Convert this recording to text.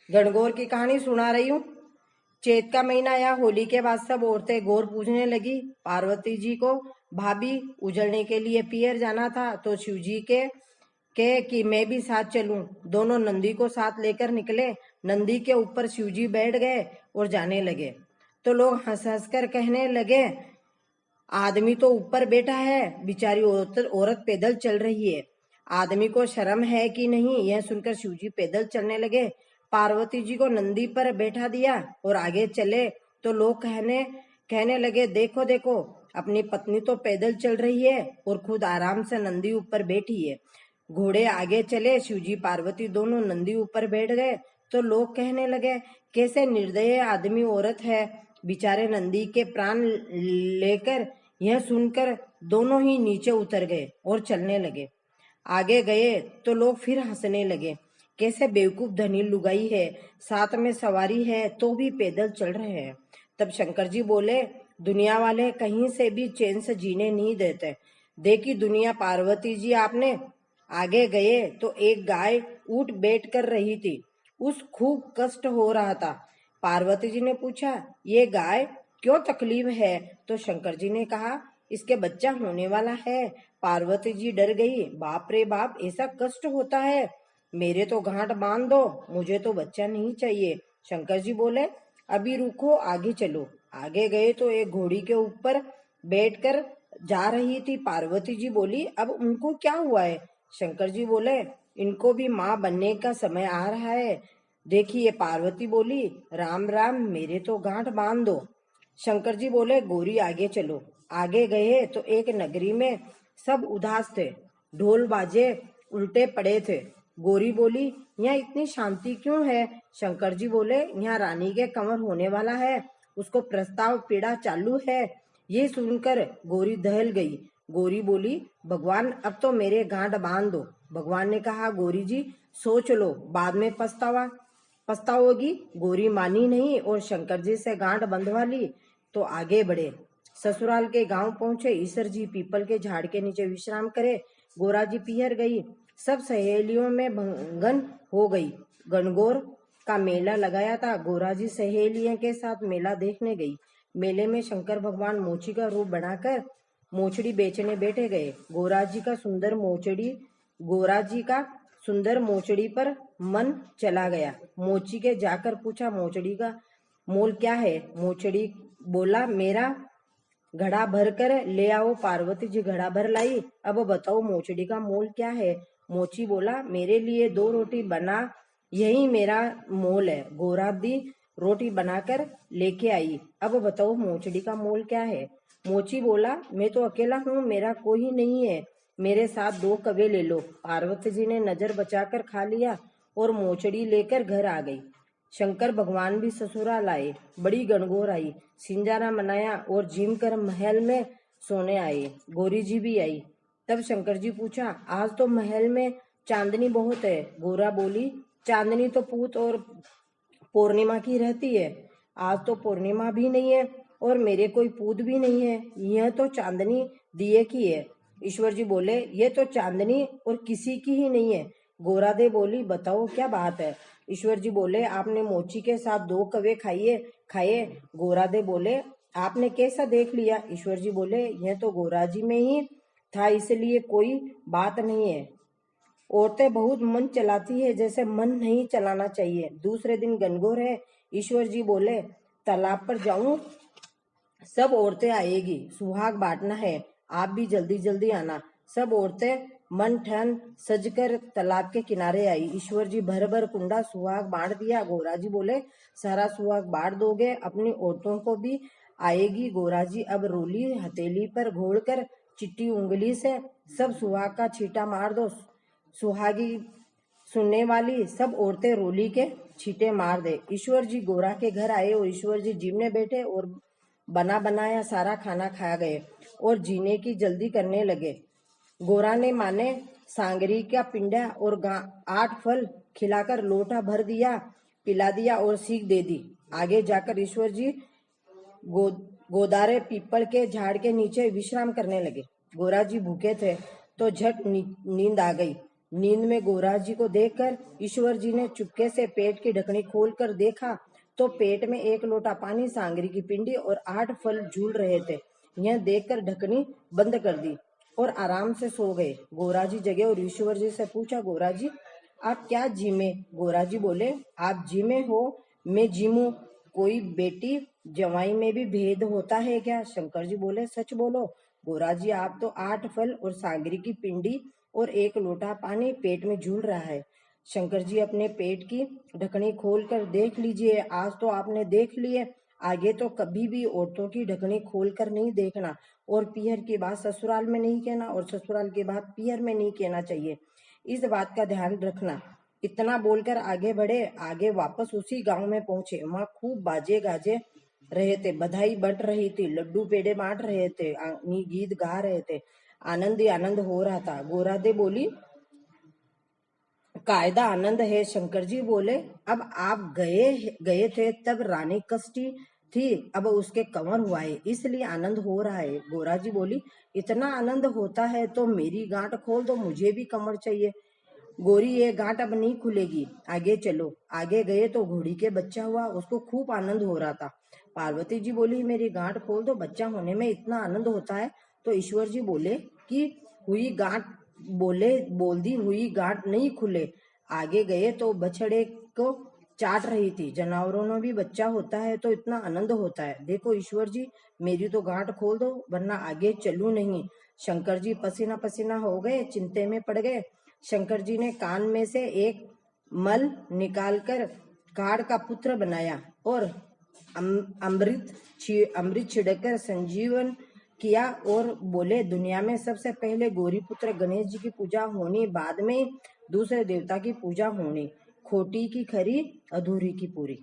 गणगौर की कहानी सुना रही हूँ। चैत का महीना या होली के बाद सब औरतें गौर पूजने लगी। पार्वती जी को भाभी उजलने के लिए पियर जाना था तो शिव जी के कि मैं भी साथ चलूं। दोनों नंदी को साथ लेकर निकले। नंदी के ऊपर शिव जी बैठ गए और जाने लगे तो लोग हंस हंस कर कहने लगे, आदमी तो ऊपर बैठा है, बेचारी औरत पैदल चल रही है। आदमी को शर्म है कि नहीं, यह सुनकर शिवजी पैदल चलने लगे। पार्वती जी को नंदी पर बैठा दिया और आगे चले तो लोग कहने लगे, देखो देखो, अपनी पत्नी तो पैदल चल रही है और खुद आराम से नंदी ऊपर बैठी है। घोड़े आगे चले, शिवजी पार्वती दोनों नंदी ऊपर बैठ गए तो लोग कहने लगे, कैसे निर्दयी आदमी औरत है, बेचारे नंदी के प्राण लेकर। यह सुनकर दोनों ही नीचे उतर गए और चलने लगे। आगे गए तो लोग फिर हंसने लगे, कैसे बेवकूफ धनी लुगाई है, साथ में सवारी है तो भी पैदल चल रहे हैं। तब शंकर जी बोले, दुनिया वाले कहीं से भी चैन से जीने नहीं देते। देखी दुनिया पार्वती जी आपने। आगे गए तो एक गाय ऊँट बैठ कर रही थी, उस खूब कष्ट हो रहा था। पार्वती जी ने पूछा, ये गाय क्यों तकलीफ है? तो शंकर जी ने कहा, इसके बच्चा होने वाला है। पार्वती जी डर गई, बाप रे बाप, ऐसा कष्ट होता है, मेरे तो गांठ बांध दो, मुझे तो बच्चा नहीं चाहिए। शंकर जी बोले, अभी रुको, आगे चलो। आगे गए तो एक घोड़ी के ऊपर बैठकर जा रही थी। पार्वती जी बोली, अब उनको क्या हुआ है? शंकर जी बोले, इनको भी माँ बनने का समय आ रहा है। देखिए पार्वती बोली, राम राम, मेरे तो गांठ बांध दो। शंकर जी बोले, गौरी आगे चलो। आगे गए तो एक नगरी में सब उदास थे, ढोल बाजे उल्टे पड़े थे। गौरी बोली, यहाँ इतनी शांति क्यों है? शंकर जी बोले, यहाँ रानी के कंवर होने वाला है, उसको प्रस्ताव पीड़ा चालू है। ये सुनकर गौरी दहल गई। गौरी बोली, भगवान अब तो मेरे गांठ बांध दो। भगवान ने कहा, गौरी जी सोच लो, बाद में पछताओगी। गौरी मानी नहीं और शंकर जी से गांठ बंधवा ली तो आगे बढ़े। ससुराल के गांव पहुंचे। ईश्वर जी पीपल के झाड़ के नीचे विश्राम करे। गोरा जी पियर गई। सब सहेलियों में भंगन हो गई। गणगौर का मेला लगाया था। गोरा जी सहेलियों के साथ मेला देखने गई। मेले में शंकर भगवान मोची का रूप बनाकर मोचड़ी बेचने बैठे गए। गोरा जी का सुंदर मोचड़ी पर मन चला गया। मोची के जाकर पूछा, मोचड़ी का मोल क्या है? मोचड़ी बोला, मेरा घड़ा भर कर ले आओ। पार्वती जी घड़ा भर लाई। अब बताओ मोचड़ी का मोल क्या है? मोची बोला, मेरे लिए 2 रोटी बना, यही मेरा मोल है। गोरा दी रोटी बनाकर लेके आई। अब बताओ मोचड़ी का मोल क्या है? मोची बोला, मैं तो अकेला हूँ, मेरा कोई नहीं है, मेरे साथ 2 कवे ले लो। पार्वती जी ने नजर बचाकर खा लिया और मोचड़ी लेकर घर आ गई। शंकर भगवान भी ससुराल आए। बड़ी गणगौर आई, सिंजारा मनाया और झीम कर महल में सोने आए। गौरी जी भी आई। तब शंकर जी पूछा, आज तो महल में चांदनी बहुत है। गोरा बोली, चांदनी तो पूत और पूर्णिमा की रहती है, आज तो पूर्णिमा भी नहीं है और मेरे कोई पूत भी नहीं है, यह तो चांदनी दिए की है। ईश्वर जी बोले, ये तो चांदनी और किसी की ही नहीं है। गोरादे बोली, बताओ क्या बात है? ईश्वर जी बोले, आपने मोची के साथ 2 कवे खाए। गोरादे बोले, आपने कैसा देख लिया? ईश्वर जी बोले, यह तो गोरा जी में ही था, इसलिए कोई बात नहीं है। औरतें बहुत मन चलाती है, जैसे मन नहीं चलाना चाहिए। दूसरे दिन गणगौर है। ईश्वर जी बोले, तालाब पर जाऊं? सब औरतें आएगी, सुहाग बांटना है, आप भी जल्दी जल्दी आना। सब औरतें मन ठन सजकर तालाब के किनारे आई। ईश्वर जी भर भर कुंडा सुहाग बांट दिया। गोरा जी बोले, सारा सुहाग बांट दोगे? अपनी औरतों को भी आएगी। गोरा जी अब रोली हथेली पर घोड़कर चिट्टी उंगली से सब सुहाग का छींटा मार दो। सुहागी सुनने वाली सब औरतें रोली के छींटे मार दे। ईश्वर जी गोरा के घर आए और ईश्वर जी जिमने बैठे और बना बनाया सारा खाना खा गए और जीने की जल्दी करने लगे। गोरा ने माने सांगरी का पिंडा और 8 फल खिलाकर लोटा भर दिया, पिला दिया और सीख दे दी। आगे जाकर ईश्वर जी गोदारे पीपल के झाड़ के नीचे विश्राम करने लगे। गोरा जी भूखे थे तो झट नींद आ गई। नींद में गोरा जी को देखकर ईश्वर जी ने चुपके से पेट की ढकनी खोलकर देखा तो पेट में 1 लोटा पानी, सांगरी की पिंडी और 8 फल झूल रहे थे। यह देखकर ढकनी बंद कर दी और आराम से सो गए। गोरा जी जगे और ईश्वर जी से पूछा, गोरा जी आप क्या जीमे? गोरा जी बोले, आप जीमे हो, मैं जीमू। कोई बेटी जवाई में भी भेद होता है क्या? शंकर जी बोले, सच बोलो गोरा जी, आप तो 8 फल और सांगरी की पिंडी और 1 लोटा पानी पेट में झूल रहा है। शंकर जी अपने पेट की ढकनी खोल कर देख लीजिए। आज तो आपने देख लिए, आगे तो कभी भी औरतों की ढकनी खोल कर नहीं देखना और पीहर की बात ससुराल में नहीं कहना और ससुराल की बात पीहर में नहीं कहना चाहिए। इस बात का ध्यान रखना। इतना बोलकर आगे बढ़े। आगे वापस उसी गांव में पहुंचे। वहां खूब बाजे गाजे रहे थे, बधाई बट रही थी, लड्डू पेड़े बांट रहे थे, गीत गा रहे थे, आनंद ही आनंद हो रहा था। गोरादे बोली, कायदा आनंद है। शंकर जी बोले, अब आप गए थे तब रानी कष्टी थी, अब उसके कंवर हुआ है, इसलिए आनंद हो रहा है। गोरा जी बोली, इतना आनंद होता है तो मेरी गांठ खोल दो, मुझे भी कंवर चाहिए। गोरी, ये गांठ अब नहीं खुलेगी, आगे चलो। आगे गए तो घोड़ी के बच्चा हुआ, उसको खूब आनंद हो रहा था। पार्वती जी बोली, मेरी गांठ खोल दो, बच्चा होने में इतना आनंद होता है। तो ईश्वर जी बोले कि हुई गांठ बोल दी हुई गांठ नहीं खुले। आगे गए तो बछड़े को चाट रही थी। जानवरों में भी बच्चा होता है तो इतना आनंद होता है। देखो ईश्वर जी, मेरी तो गांठ खोल दो वरना आगे चलूं नहीं। शंकर जी पसीना पसीना हो गए, चिंते में पड़ गए। शंकर जी ने कान में से एक मल निकालकर काड़ का पुत्र बनाया और अमृत छिड़कर संजीवन किया और बोले, दुनिया में सबसे पहले गौरी पुत्र गणेश जी की पूजा होनी, बाद में दूसरे देवता की पूजा होनी। खोटी की खरी, अधूरी की पूरी।